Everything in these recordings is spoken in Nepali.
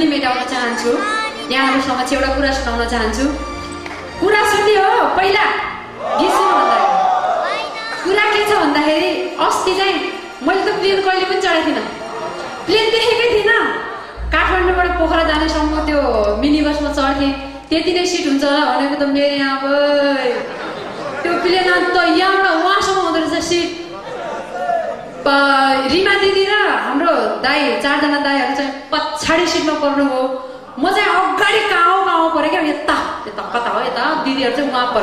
विरोधी मेटाउन चाहन्छु। यहाँहरु समक्ष एउटा कुरा सुनाउन चाहन्छु। कुरा सुन्ने हो पहिला गीत सुन्नुभन्दा कुरा के छ भन्दाखेरि अस्ति चाहिँ मैले त प्लेन कहिले पनि चढेको थिइनँ, प्लेन देखेकै थिइनँ। काठमाडौँबाट पोखरा जानेसम्म त्यो मिनी बसमा चढ्थेँ, त्यति नै सिट हुन्छ होला भनेको त मेरो यहाँ त्यो प्लेन त यहाँबाट उहाँसम्म हुँदो रहेछ सिट। रिमा दिदी र हाम्रो दाई 4 जना दाईहरू चाहिँ पछाडि सिटमा पर्नुभयो। म चाहिँ अगाडि कहाँ परेँ क्या, यता यता कता हो यता, दिदीहरू चाहिँ उहाँ पर।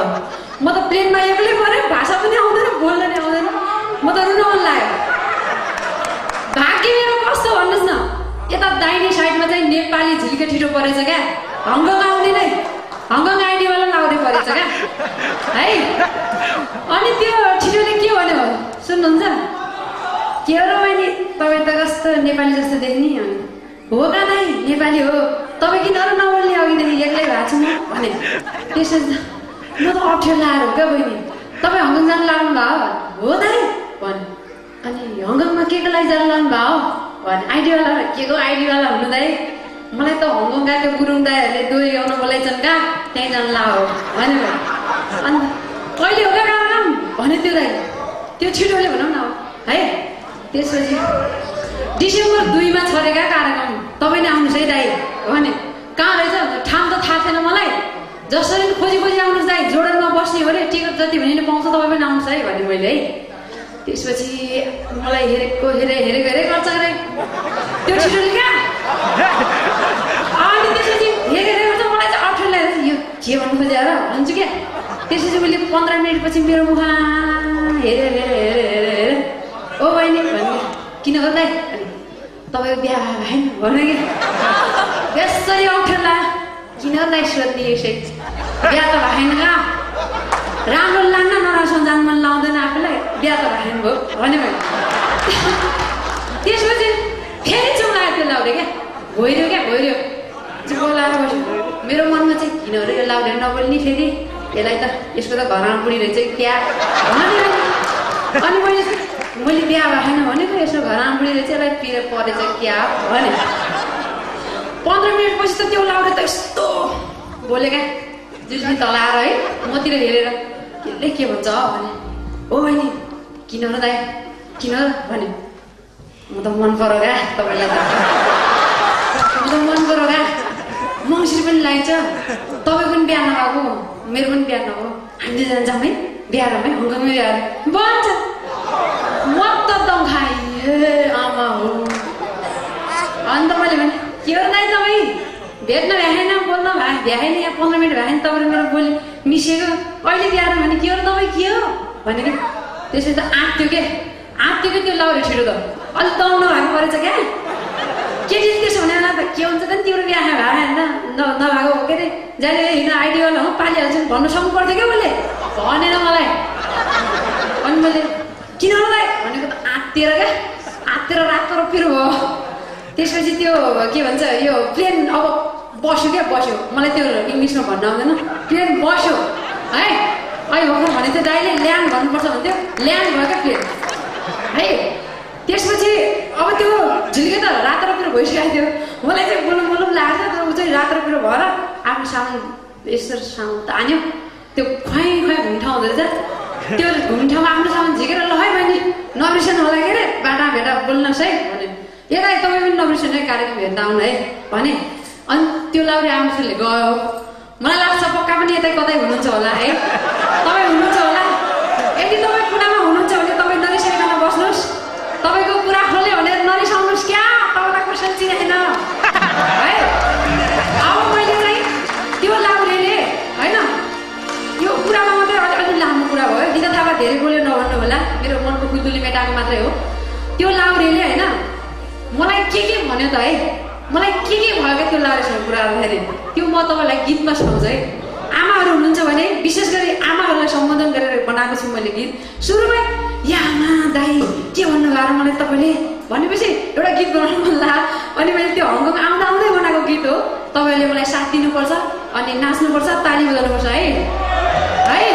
म त प्लेनमा एक्लै परेँ, भाषा पनि आउँदैन, बोल्न नि आउँदैन, म त रुन मन लाग्यो। भाग्य मेरो कस्तो भन्नुहोस् न, यता दाहिने साइडमा चाहिँ नेपाली झिल्के ठिटो परेछ क्या, हङकङ आउने नै हङकङ आइडीवाला लाउँदै परेछ क्या है। अनि त्यो ठिटोले के भन्यो सुन्नुहुन्छ? के हो र बहिनी तपाईँ त कस्तो नेपाली जस्तो देख्ने? हो का दाइ नेपाली हो, तपाईँ किन र नबोल्ने, अघिदेखि एक्लै भएको छु म भने। त्यसपछि म त अप्ठ्यारो लाएर हो क्या बहिनी, तपाईँ हङकङ जानु लाग्नु भयो? हो दाइ भने। अनि हङकङमा के को लागि जानु लाग्नु भयो भने? आइडीवाला। के को आइडीवाला हुनु दाइ? मलाई त हङकङ गएको गुरुङ दाइहरूले दोहोरी गाउन बोलाइछन् का, त्यहीँ जानु लाग्यो भन्यो। अनि कहिले हो क्या कार्यक्रम भने त्यो दाइ, त्यो छिटोले भनौँ न है। त्यसपछि डिसेम्बर 2 मा छ रे क्या कार्यक्रम, तपाईँ नै आउनुहोस् है दाइ भने। कहाँ रहेछ ठाउँ त थाहा थिएन मलाई, जसरी खोजी आउनुहोस् दाइ, जोडनमा बस्ने हो अरे, टिकट जति भने पाउँछ तपाईँ पनि आउनुहोस् है भने मैले है। त्यसपछि मलाई हेरेको गर्छ अरे त्यो छिटोले क्या। अनि त्यसपछि हेरेको गर्छ, मलाई चाहिँ अप्ठ्यारो लागेको यो के भन्नु खोजेँ र भन्छु क्या। त्यसपछि मैले 15 मिनटपछि मेरो मुखमा हेरे ओ बहिनी भन्ने किन हो दाइ? अनि तपाईँको बिहा भएन भने कि यसरी अप्ठ्यारो लाग्यो, किन दाइ सोध्ने यसै, बिहा त भएन का, राम्रो लाग्न नराम्रो जान मन लाउँदैन आफूलाई, बिहा त भएन भयो भने मैले। त्यसपछि फेरि चुङ लाग्यो त्यो लाउरे क्या, भइरह्यो क्या भइरह्यो चुप लाएर बस्यो। मेरो मनमा चाहिँ किन हो र यो लाउरे नबोल्ने, फेरि यसलाई त यसको त घरमा बुढी रहेछ क्या भने। अनि मैले बिहा भएन भनेको, यसो घरमा बुढी रहेछ यसलाई पिर परेछ क्या भने। 15 मिनट पछि त त्यो लाउरे त यस्तो बोले क्या, जुर्सी तलाएर है मतिर हेरेर यसले के भन्छ भने। ओ बहिनी किन र दाइ किन भने। म त मन परो क्या तपाईँलाई त, म त मन परो क्या, मङ्सिर पनि लाग्छ, तपाईँ पनि बिहा नभएको, मेरो पनि बिहा नभएको, हामी दुईजना जाउँ है बिहारमा, हङकङमै बिहा भन्छ। म त दम खाएँ, आमा हो। अन्त मैले भने के हो दाइ तपाईँ भेट्न भ्याएन, बोल्न भ्याएन, यहाँ 15 मिनट भएन तपाईँले मेरो बोली मिसेको, अहिले बिहार भने के हो र तपाईँ के हो भने कि। त्यसपछि त आँट्यो के त्यो लाउरे छिटो त अलिक दौड्नु भएको परेछ क्या। केटी त्यसो हुने बेला त के हुन्छ त नि, तिम्रो बिहा भएन नभएको के अरे जाने हिँड्न आइडीवाला हो पालिहाल्छु भन्नु सक्नु पर्थ्यो क्या मैले, भनेन मलाई। अनि मैले किन हो दाइ भनेको त आत्तिएर रातो पिरो भयो। त्यसपछि त्यो के भन्छ यो प्लेन अब बस्यो, मलाई त्यो इङ्ग्लिसमा भन्न आउँदैन, प्लेन बस्यो है। अहिले भर्खर भने थियो दाइले ल्यान्ड भन्नुपर्छ भन्थ्यो, ल्यान्ड भयो क्या प्लेन है। त्यसपछि अब त्यो झिल्के त रातो पिरो भइसकेको थियो, मलाई चाहिँ बोलौँ लाग्छ, तर ऊ चाहिँ रातो पिरो भएर आफ्नो सामान यसरी सामान तान्यो, त्यो खुवाइ घुम्ठा हुँदो रहेछ, त्यो घुम्ठामा आफ्नो सामान झिकेर ल है बहिनी नबिर्सनु होला के अरे, बाटा भेटा बोल्नुहोस् है भने। यता तपाईँ पनि नबिर्सनु है कार्यक्रम हेर्दा आउनु है भने। अनि त्यो लाउरे आउँछले गयो, मलाई लाग्छ पक्का पनि यतै कतै हुनुहुन्छ होला है, तपाईँ हुनुहुन्छ होला। यदि तपाईँ कुरामा हुनुहुन्छ भने तपाईँ नरिसाइकन बस्नुहोस्, तपाईँको कुरा खोल्यो भनेर नरिसाउनुहोस् क्या, तपाईँलाई क्वेसन चिनाएन है। अब मैले चाहिँ त्यो लाउरेले होइन, यो कुरामा मात्रै अलि लामो कुरा भयो, दिदा थापा धेरै बोल्यो नभन्नु होला, मेरो मनको खुल्दुली मेटाएको मात्रै हो। त्यो लाउरेले होइन मलाई के भन्यो त है, मलाई के भयो क्या त्यो लाउरेसँग कुरा गर्दाखेरि, त्यो म तपाईँलाई गीतमा सुनाउँछु है। आमाहरू हुनुहुन्छ भने विशेष गरी आमाहरूलाई सम्बोधन गरेर बनाएको छु मैले गीत। सुरुमै या आमा दाइ के भन्नुभयो र मलाई तपाईँले भनेपछि एउटा गीत बनाउनु मन लाग्यो। अनि मैले त्यो हङकङ आउँदै बनाएको गीत हो, तपाईँले मलाई साथ दिनुपर्छ अनि नाच्नुपर्छ, ताली बजाउनुपर्छ है है।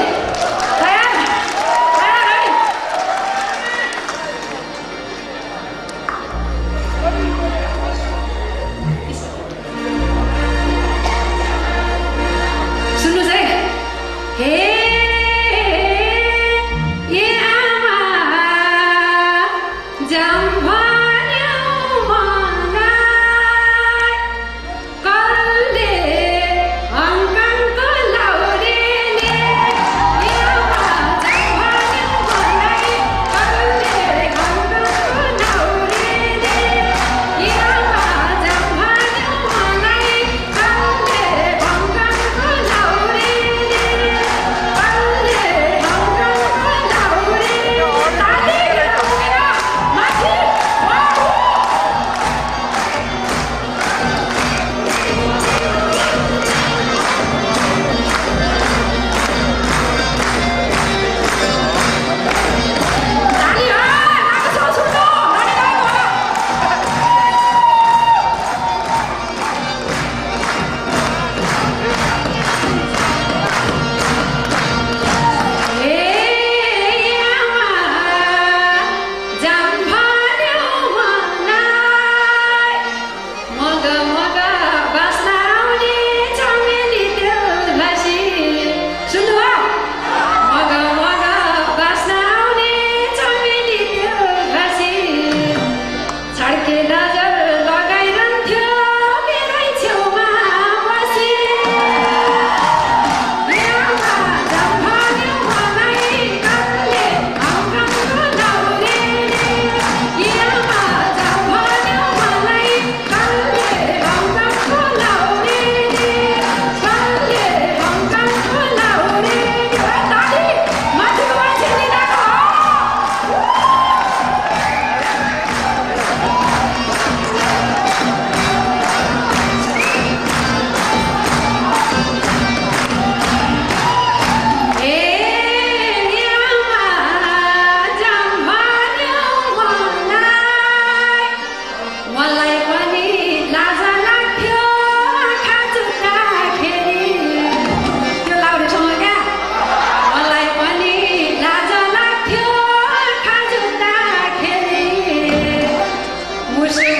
बिर्स्यो